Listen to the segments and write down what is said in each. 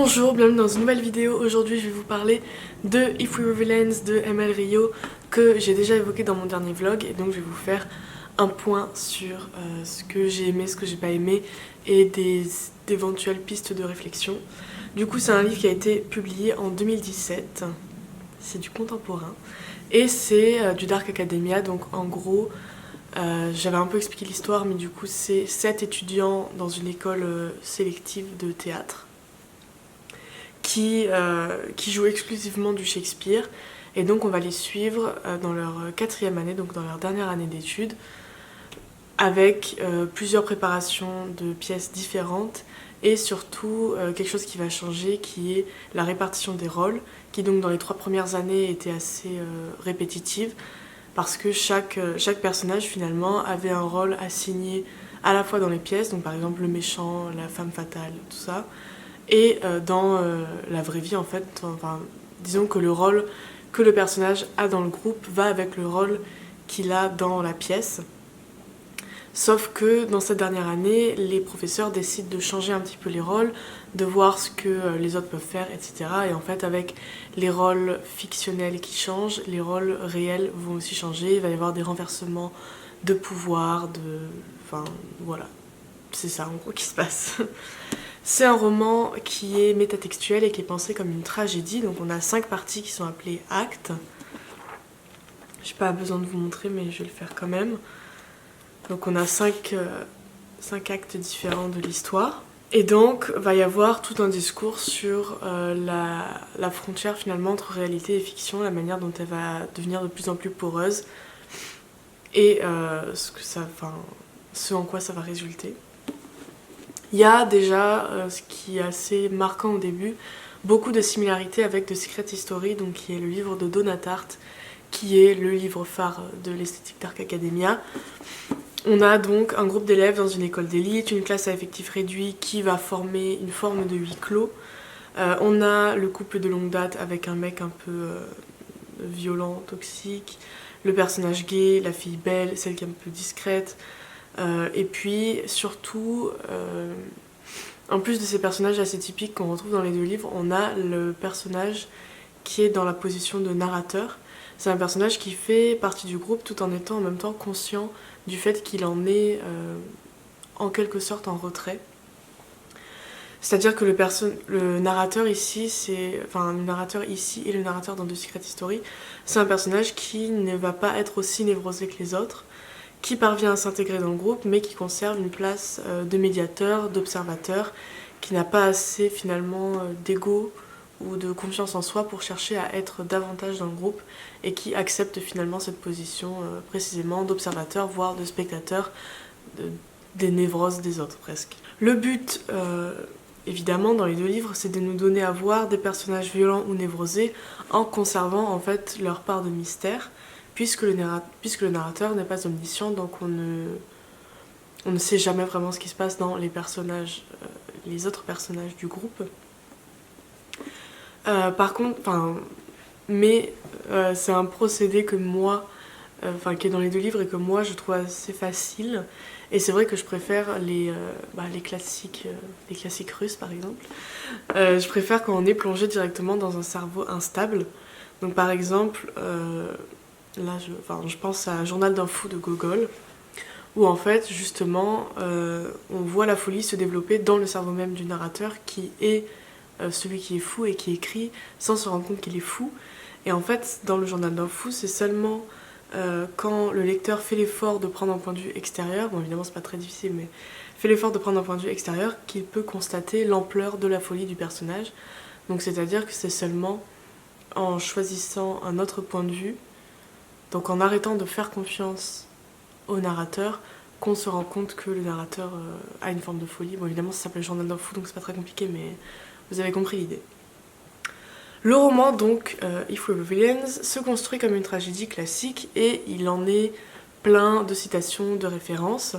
Bonjour, bienvenue dans une nouvelle vidéo. Aujourd'hui je vais vous parler de If We Were Villains de ML Rio que j'ai déjà évoqué dans mon dernier vlog, et donc je vais vous faire un point sur ce que j'ai aimé, ce que j'ai pas aimé et d'éventuelles pistes de réflexion. Du coup c'est un livre qui a été publié en 2017, c'est du contemporain et c'est du Dark Academia. Donc en gros j'avais un peu expliqué l'histoire, mais du coup c'est 7 étudiants dans une école sélective de théâtre qui jouent exclusivement du Shakespeare, et donc on va les suivre dans leur 4e année, donc dans leur dernière année d'études, avec plusieurs préparations de pièces différentes, et surtout quelque chose qui va changer, qui est la répartition des rôles, qui donc dans les 3 premières années était assez répétitive, parce que chaque personnage finalement avait un rôle assigné à la fois dans les pièces, donc par exemple le méchant, la femme fatale, tout ça, et dans la vraie vie en fait. Enfin, disons que le rôle que le personnage a dans le groupe va avec le rôle qu'il a dans la pièce. Sauf que dans cette dernière année, les professeurs décident de changer un petit peu les rôles, de voir ce que les autres peuvent faire, etc. Et en fait, avec les rôles fictionnels qui changent, les rôles réels vont aussi changer. Il va y avoir des renversements de pouvoir, enfin voilà, c'est ça en gros qui se passe. C'est un roman qui est métatextuel et qui est pensé comme une tragédie. Donc on a 5 parties qui sont appelées actes. J'ai pas besoin de vous montrer, mais je vais le faire quand même. Donc on a 5 actes différents de l'histoire. Et donc va y avoir tout un discours sur la frontière finalement entre réalité et fiction, la manière dont elle va devenir de plus en plus poreuse, et ce en quoi ça va résulter. Il y a déjà, ce qui est assez marquant au début, beaucoup de similarités avec The Secret History, donc qui est le livre de Donna Tartt, qui est le livre phare de l'esthétique Dark Academia. On a donc un groupe d'élèves dans une école d'élite, une classe à effectif réduit qui va former une forme de huis clos. On a le couple de longue date avec un mec un peu violent, toxique, le personnage gay, la fille belle, celle qui est un peu discrète. Et puis surtout, en plus de ces personnages assez typiques qu'on retrouve dans les 2 livres, on a le personnage qui est dans la position de narrateur. C'est un personnage qui fait partie du groupe tout en étant en même temps conscient du fait qu'il en est en quelque sorte en retrait. C'est-à-dire que le narrateur ici, le narrateur ici et le narrateur dans The Secret History, c'est un personnage qui ne va pas être aussi névrosé que les autres, qui parvient à s'intégrer dans le groupe, mais qui conserve une place de médiateur, d'observateur, qui n'a pas assez finalement d'ego ou de confiance en soi pour chercher à être davantage dans le groupe, et qui accepte finalement cette position précisément d'observateur, voire de spectateur des névroses des autres presque. Le but, évidemment, dans les 2 livres, c'est de nous donner à voir des personnages violents ou névrosés en conservant en fait leur part de mystère, puisque le narrateur n'est pas omniscient, donc on ne sait jamais vraiment ce qui se passe dans les personnages, les autres personnages du groupe. Par contre, c'est un procédé que moi, qui est dans les 2 livres et que moi je trouve assez facile. Et c'est vrai que je préfère les classiques russes par exemple. Je préfère quand on est plongé directement dans un cerveau instable. Donc par exemple, là je pense à Journal d'un fou de Gogol, où en fait justement on voit la folie se développer dans le cerveau même du narrateur, qui est celui qui est fou et qui écrit sans se rendre compte qu'il est fou. Et en fait dans le Journal d'un fou, c'est seulement quand le lecteur fait l'effort de prendre un point de vue extérieur, bon évidemment c'est pas très difficile, mais fait l'effort de prendre un point de vue extérieur, qu'il peut constater l'ampleur de la folie du personnage. Donc c'est-à-dire que c'est seulement en choisissant un autre point de vue, donc en arrêtant de faire confiance au narrateur, qu'on se rend compte que le narrateur a une forme de folie. Bon évidemment ça s'appelle Journal d'un fou, donc c'est pas très compliqué, mais vous avez compris l'idée. Le roman, donc, If We Were Villains, se construit comme une tragédie classique, et il en est plein de citations, de références.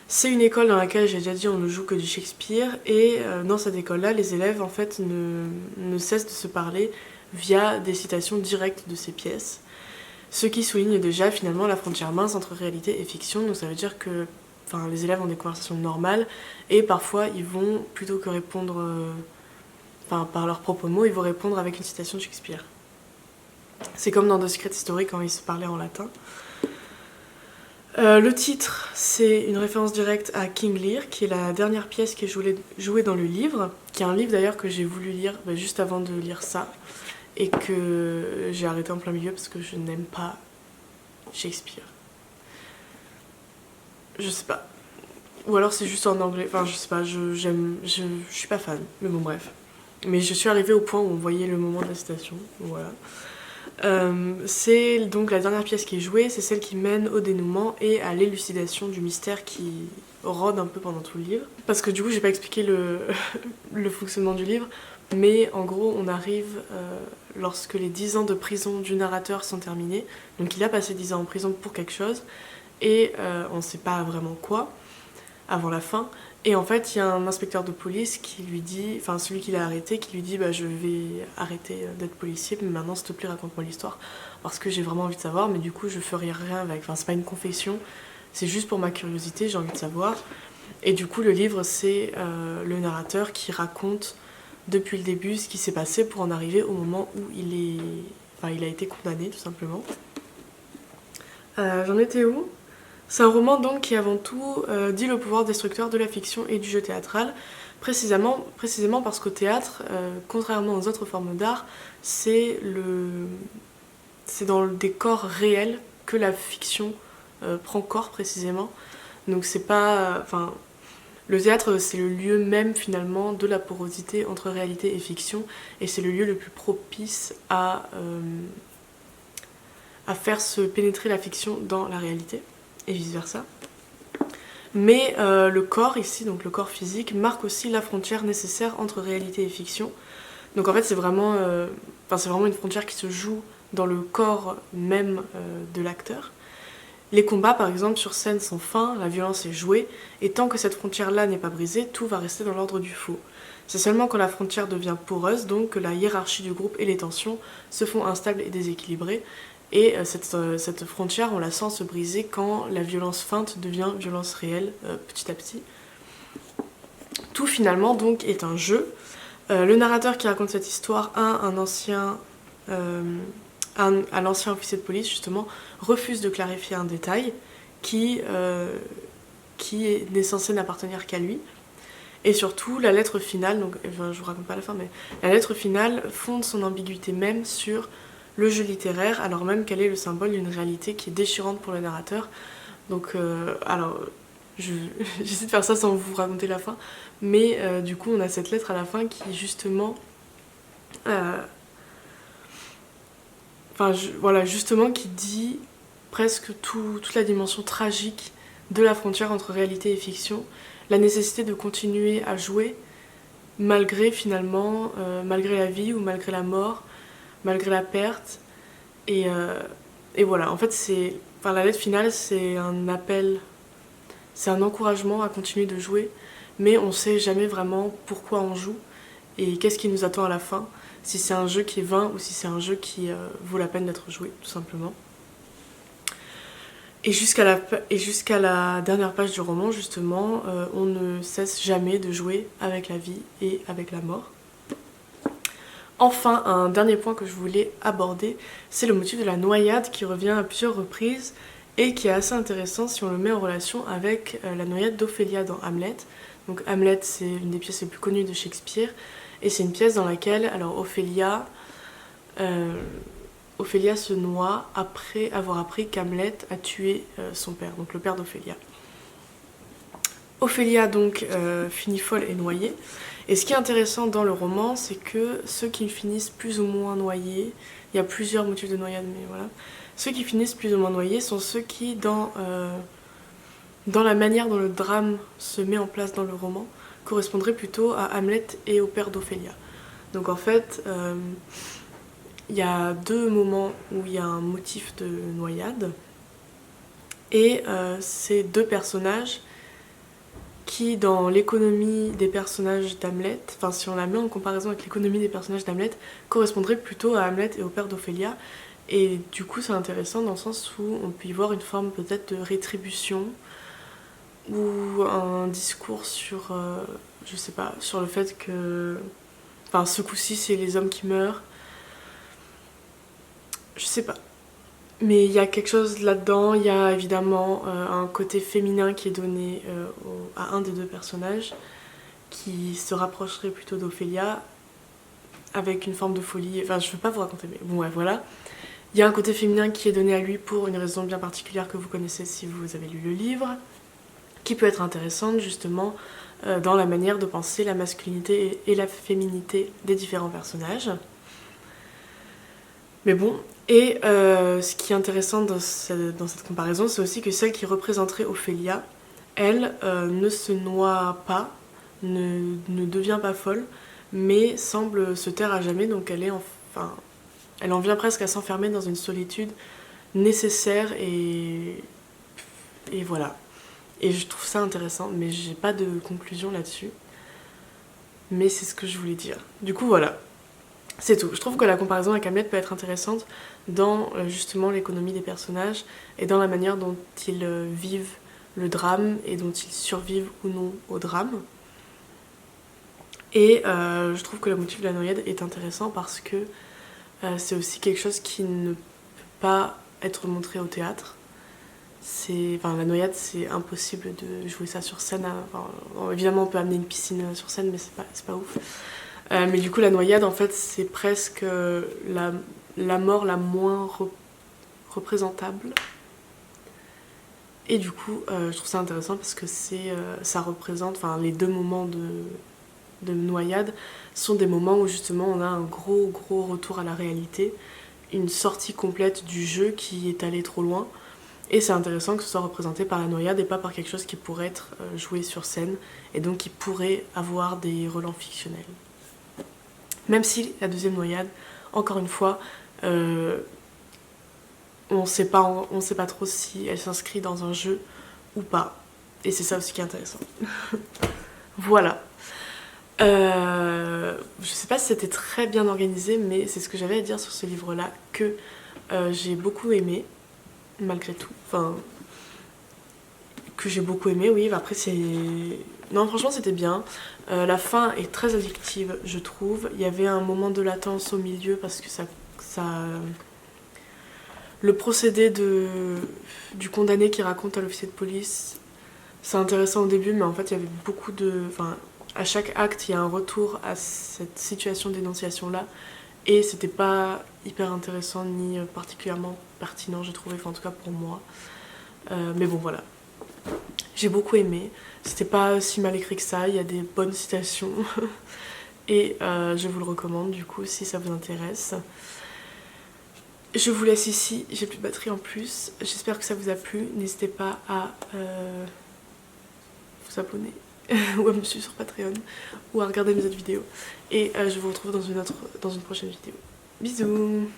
C'est une école dans laquelle, j'ai déjà dit, on ne joue que du Shakespeare, et dans cette école-là, les élèves en fait ne cessent de se parler via des citations directes de ces pièces. Ce qui souligne déjà finalement la frontière mince entre réalité et fiction. Donc ça veut dire que les élèves ont des conversations normales, et parfois ils vont, plutôt que répondre enfin par leurs propres mots, ils vont répondre avec une citation de Shakespeare. C'est comme dans The Secret Story quand ils se parlaient en latin. Le titre, c'est une référence directe à King Lear, qui est la dernière pièce qui est jouée dans le livre, qui est un livre d'ailleurs que j'ai voulu lire juste avant de lire ça, et que j'ai arrêté en plein milieu parce que je n'aime pas Shakespeare. Je sais pas. Ou alors c'est juste en anglais, enfin je sais pas, je suis pas fan, mais bon bref. Mais je suis arrivée au point où on voyait le moment de la citation, voilà. C'est donc la dernière pièce qui est jouée, c'est celle qui mène au dénouement et à l'élucidation du mystère qui rôde un peu pendant tout le livre. Parce que du coup j'ai pas expliqué le fonctionnement du livre, mais en gros on arrive lorsque les 10 ans de prison du narrateur sont terminés, donc il a passé 10 ans en prison pour quelque chose, et on sait pas vraiment quoi, avant la fin. Et en fait, il y a un inspecteur de police qui lui dit, enfin celui qui l'a arrêté, qui lui dit je vais arrêter d'être policier, mais maintenant s'il te plaît raconte-moi l'histoire, parce que j'ai vraiment envie de savoir, mais du coup je ferai rien avec, enfin c'est pas une confession, c'est juste pour ma curiosité, j'ai envie de savoir. Et du coup le livre c'est le narrateur qui raconte depuis le début ce qui s'est passé pour en arriver au moment où il a été condamné tout simplement. J'en étais où ? C'est un roman donc qui avant tout dit le pouvoir destructeur de la fiction et du jeu théâtral, précisément parce qu'au théâtre, contrairement aux autres formes d'art, c'est dans le décor réel que la fiction prend corps précisément. Donc c'est pas... Enfin, le théâtre c'est le lieu même finalement de la porosité entre réalité et fiction, et c'est le lieu le plus propice à faire se pénétrer la fiction dans la réalité. Et vice versa. Mais le corps ici, donc le corps physique, marque aussi la frontière nécessaire entre réalité et fiction. Donc en fait c'est vraiment une frontière qui se joue dans le corps même de l'acteur. Les combats par exemple sur scène sont fins, la violence est jouée, et tant que cette frontière-là n'est pas brisée, tout va rester dans l'ordre du faux. C'est seulement quand la frontière devient poreuse, donc que la hiérarchie du groupe et les tensions se font instables et déséquilibrées. Et cette frontière, on la sent se briser quand la violence feinte devient violence réelle petit à petit. Tout finalement donc est un jeu. Le narrateur qui raconte cette histoire à l'ancien officier de police justement refuse de clarifier un détail qui n'est censé n'appartenir qu'à lui. Et surtout la lettre finale, donc je vous raconte pas la fin, mais la lettre finale fonde son ambiguïté même sur le jeu littéraire, alors même qu'elle est le symbole d'une réalité qui est déchirante pour le narrateur. Donc, j'essaie de faire ça sans vous raconter la fin, mais du coup, on a cette lettre à la fin qui, justement, justement, qui dit presque toute la dimension tragique de la frontière entre réalité et fiction, la nécessité de continuer à jouer malgré finalement, malgré la vie ou malgré la mort, malgré la perte. Et voilà, en fait, la lettre finale, c'est un appel, c'est un encouragement à continuer de jouer, mais on sait jamais vraiment pourquoi on joue et qu'est-ce qui nous attend à la fin, si c'est un jeu qui est vain ou si c'est un jeu qui vaut la peine d'être joué, tout simplement. Et jusqu'à la dernière page du roman, justement, on ne cesse jamais de jouer avec la vie et avec la mort. Enfin, un dernier point que je voulais aborder, c'est le motif de la noyade qui revient à plusieurs reprises et qui est assez intéressant si on le met en relation avec la noyade d'Ophélia dans Hamlet. Donc Hamlet, c'est une des pièces les plus connues de Shakespeare, et c'est une pièce dans laquelle Ophélia se noie après avoir appris qu'Hamlet a tué son père, donc le père d'Ophélia. Ophélia donc finit folle et noyée. Et ce qui est intéressant dans le roman, c'est que ceux qui finissent plus ou moins noyés, il y a plusieurs motifs de noyade, mais voilà, ceux qui finissent plus ou moins noyés sont ceux qui, dans la manière dont le drame se met en place dans le roman, correspondraient plutôt à Hamlet et au père d'Ophélia. Donc en fait, il y a deux moments où il y a un motif de noyade, et ces deux personnages qui, dans l'économie des personnages d'Hamlet, enfin si on la met en comparaison avec l'économie des personnages d'Hamlet, correspondrait plutôt à Hamlet et au père d'Ophélia. Et du coup c'est intéressant dans le sens où on peut y voir une forme peut-être de rétribution ou un discours sur, je sais pas, sur le fait que... Enfin, ce coup-ci, c'est les hommes qui meurent. Je sais pas. Mais il y a quelque chose là-dedans, il y a évidemment un côté féminin qui est donné à un des deux personnages, qui se rapprocherait plutôt d'Ophélia, avec une forme de folie. Enfin, je veux pas vous raconter, mais bon, ouais, voilà. Il y a un côté féminin qui est donné à lui pour une raison bien particulière que vous connaissez si vous avez lu le livre, qui peut être intéressante justement dans la manière de penser la masculinité et la féminité des différents personnages. Mais bon, et ce qui est intéressant dans cette comparaison, c'est aussi que celle qui représenterait Ophélia, elle ne se noie pas, ne devient pas folle, mais semble se taire à jamais, donc elle en vient presque à s'enfermer dans une solitude nécessaire et voilà. Et je trouve ça intéressant, mais j'ai pas de conclusion là-dessus. Mais c'est ce que je voulais dire. Du coup, voilà. C'est tout. Je trouve que la comparaison avec Hamlet peut être intéressante dans justement l'économie des personnages et dans la manière dont ils vivent le drame et dont ils survivent ou non au drame. Et je trouve que le motif de la noyade est intéressant parce que c'est aussi quelque chose qui ne peut pas être montré au théâtre. La noyade, c'est impossible de jouer ça sur scène. Évidemment, on peut amener une piscine sur scène, mais c'est pas ouf. Mais du coup, la noyade, en fait, c'est presque la mort la moins représentable. Et du coup, je trouve ça intéressant parce que ça représente, les deux moments de noyade sont des moments où justement on a un gros retour à la réalité, une sortie complète du jeu qui est allé trop loin. Et c'est intéressant que ce soit représenté par la noyade et pas par quelque chose qui pourrait être joué sur scène et donc qui pourrait avoir des relents fictionnels. Même si la deuxième noyade, encore une fois, on sait pas trop si elle s'inscrit dans un jeu ou pas. Et c'est ça aussi qui est intéressant. Voilà. Je sais pas si c'était très bien organisé, mais c'est ce que j'avais à dire sur ce livre-là que j'ai beaucoup aimé, malgré tout. Que j'ai beaucoup aimé, oui. Après, non, franchement, c'était bien. La fin est très addictive, je trouve. Il y avait un moment de latence au milieu parce que le procédé du condamné qui raconte à l'officier de police, c'est intéressant au début, mais en fait, il y avait beaucoup à chaque acte, il y a un retour à cette situation d'énonciation-là. Et c'était pas hyper intéressant ni particulièrement pertinent, j'ai trouvé, en tout cas pour moi. Mais bon, voilà. J'ai beaucoup aimé. C'était pas si mal écrit que ça, il y a des bonnes citations. Et je vous le recommande du coup si ça vous intéresse. Je vous laisse ici, j'ai plus de batterie en plus. J'espère que ça vous a plu. N'hésitez pas à vous abonner ou à me suivre sur Patreon ou à regarder mes autres vidéos. Et je vous retrouve dans une prochaine vidéo. Bisous!